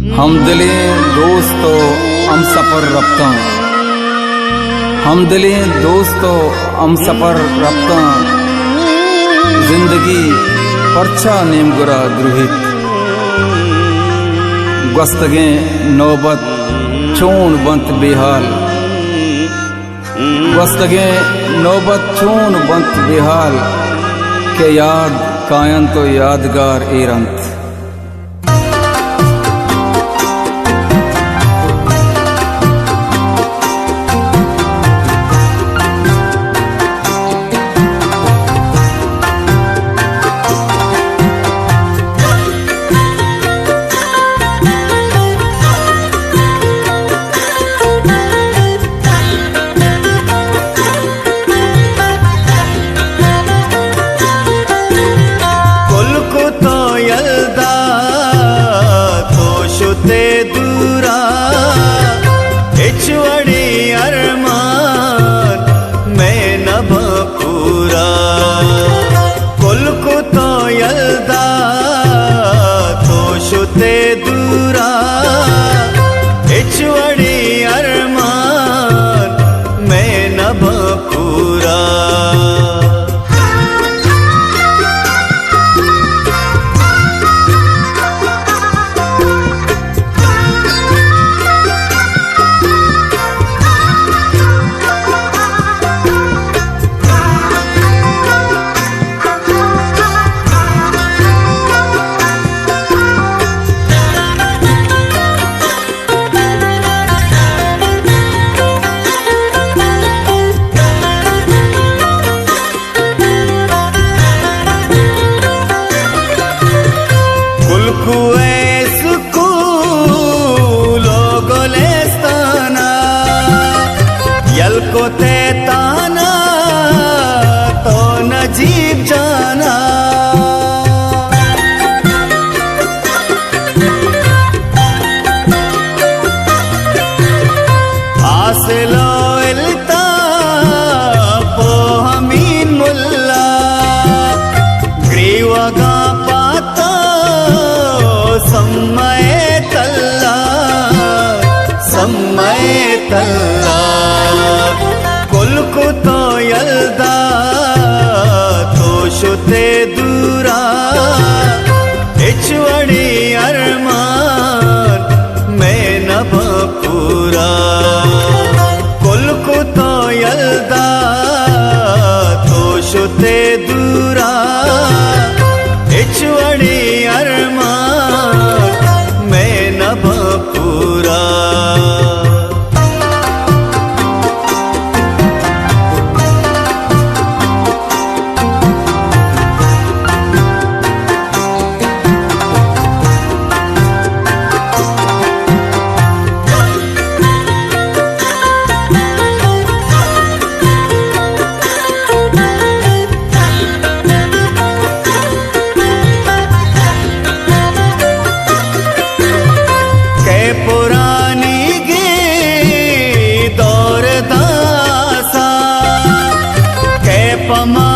हम दिले दोस्तों हम सफर रफ्ता, हम दिले दोस्तों हम सफर रफ्ता, जिंदगी परछा नेम गुरा द्रुहित, गस्तगे नौबत चोन बंत बेहाल, गस्तगे नौबत चोन बंत बेहाल, के याद कायन तो यादगार एरंत। को ते ताना तो नजीब जाना, आसलो इल्ता पो हमीन मुल्ला, ग्रीवा का पाता समय तल्ला, समय तल्ला, को तो यल्दा तो शुते दूरा, इचवड़ी अरमान मैं न पूरा, कुल को तो यल्दा तो शुते दूरा, इचवड़ी अरमान मैं न पूरा। पमा